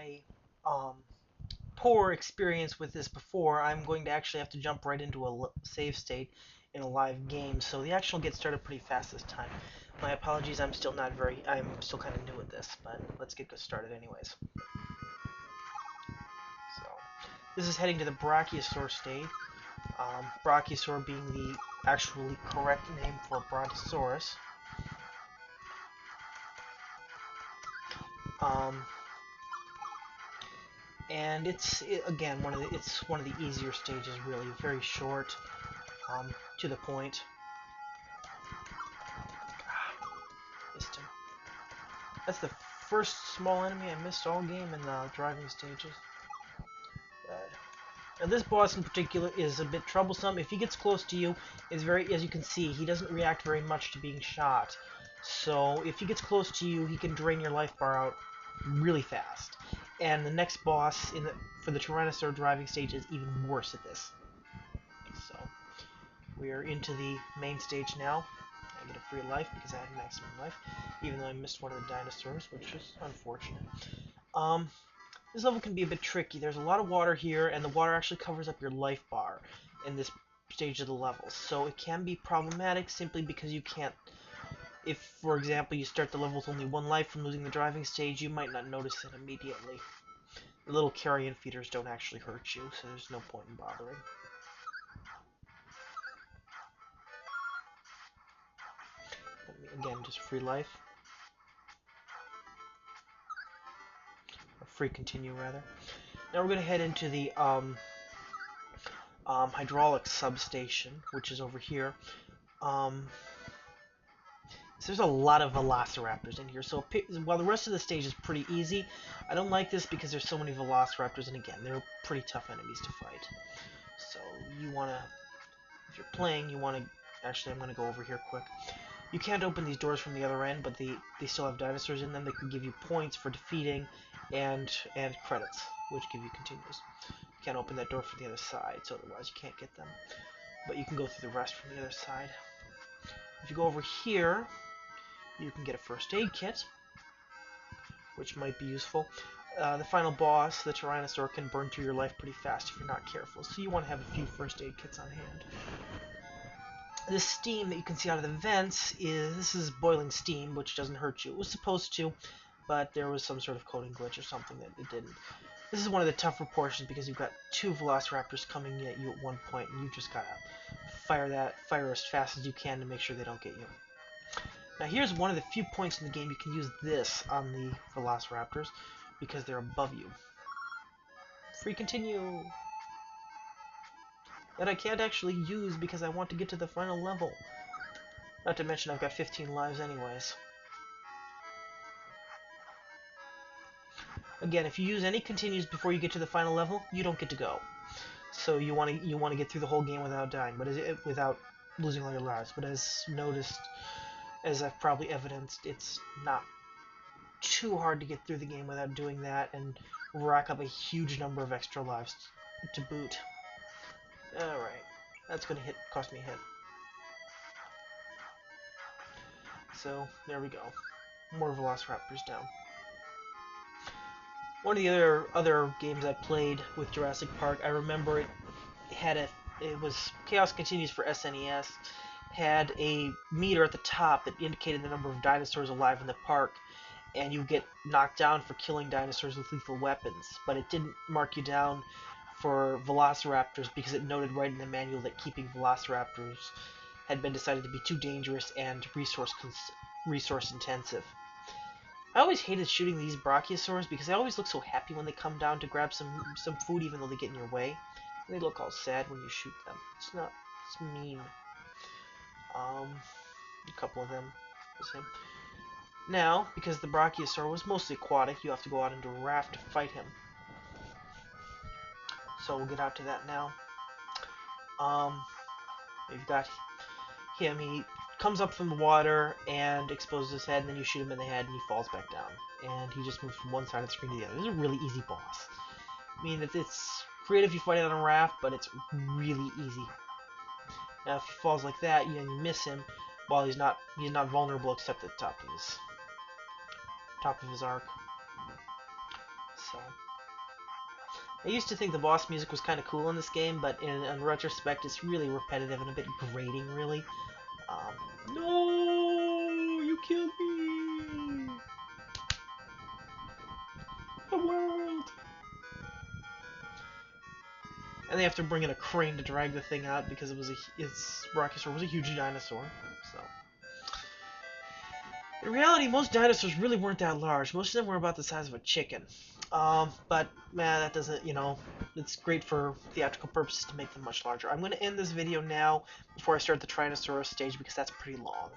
my um, poor experience with this before, I'm going to actually have to jump right into a save state in a live game, so the action will get started pretty fast this time. My apologies, I'm still kind of new at this, but let's get started anyways. So, this is heading to the Brachiosaur state. Brachiosaur being the actually correct name for Brontosaurus. And again it's one of the easier stages, really very short, to the point. Missed him. That's the first small enemy I missed all game in the driving stages. Now this boss in particular is a bit troublesome. If he gets close to you, as you can see, he doesn't react very much to being shot. So if he gets close to you, he can drain your life bar out really fast. And the next boss for the Tyrannosaur driving stage is even worse at this. So we are into the main stage now. I get a free life because I had maximum life, even though I missed one of the dinosaurs, which is unfortunate. This level can be a bit tricky. There's a lot of water here, and the water actually covers up your life bar in this stage of the level. So it can be problematic simply because you can't... If, for example, you start the level with only one life from losing the driving stage, you might not notice it immediately. The little carrion feeders don't actually hurt you, so there's no point in bothering. Again, just free life. Or free continue, rather. Now we're going to head into the hydraulic substation, which is over here. So there's a lot of velociraptors in here, so while the rest of the stage is pretty easy, I don't like this because there's so many velociraptors, and again, they're pretty tough enemies to fight. So you want to, if you're playing, you want to, actually I'm going to go over here quick. You can't open these doors from the other end, but they still have dinosaurs in them that can give you points for defeating, and credits, which give you continues. You can't open that door from the other side, so otherwise you can't get them. But you can go through the rest from the other side. If you go over here, you can get a first aid kit, which might be useful. The final boss, the Tyrannosaur, can burn through your life pretty fast if you're not careful, so you want to have a few first aid kits on hand. This steam that you can see out of the vents this is boiling steam, which doesn't hurt you. It was supposed to, but there was some sort of coding glitch or something that it didn't. This is one of the tougher portions because you've got two velociraptors coming at you at one point, and you just gotta fire as fast as you can to make sure they don't get you. Now here's one of the few points in the game you can use this on the velociraptors because they're above you. Free continue. That I can't actually use because I want to get to the final level. Not to mention I've got 15 lives anyways. Again, if you use any continues before you get to the final level, you don't get to go. So you want to get through the whole game without dying, but without losing all your lives. But as noticed, as I've probably evidenced, it's not too hard to get through the game without doing that and rack up a huge number of extra lives to boot. Alright, that's going to cost me a hit. So, there we go. More velociraptors down. One of the other games I played with Jurassic Park, I remember it was Chaos Continues for SNES, had a meter at the top that indicated the number of dinosaurs alive in the park, and you get knocked down for killing dinosaurs with lethal weapons, but it didn't mark you down for velociraptors because it noted right in the manual that keeping velociraptors had been decided to be too dangerous and resource intensive. I always hated shooting these Brachiosaurs because they always look so happy when they come down to grab some food, even though they get in your way. And they look all sad when you shoot them. It's mean. A couple of them was him. Now, because the Brachiosaur was mostly aquatic, you have to go out into a raft to fight him. So we'll get out to that now. You've got him. He comes up from the water and exposes his head, and then you shoot him in the head, and he falls back down. And he just moves from one side of the screen to the other. This is a really easy boss. I mean, it's creative if you fight it on a raft, but it's really easy. Now, if he falls like that, you miss him. While he's not vulnerable except at the top of his arc. So I used to think the boss music was kind of cool in this game, but in retrospect, it's really repetitive and a bit grating, really. No, you killed me. The world. And they have to bring in a crane to drag the thing out because its Brachiosaur was a huge dinosaur. So, in reality, most dinosaurs really weren't that large. Most of them were about the size of a chicken. But man, that doesn't, it's great for theatrical purposes to make them much larger. I'm going to end this video now before I start the Tyrannosaurus stage because that's pretty long.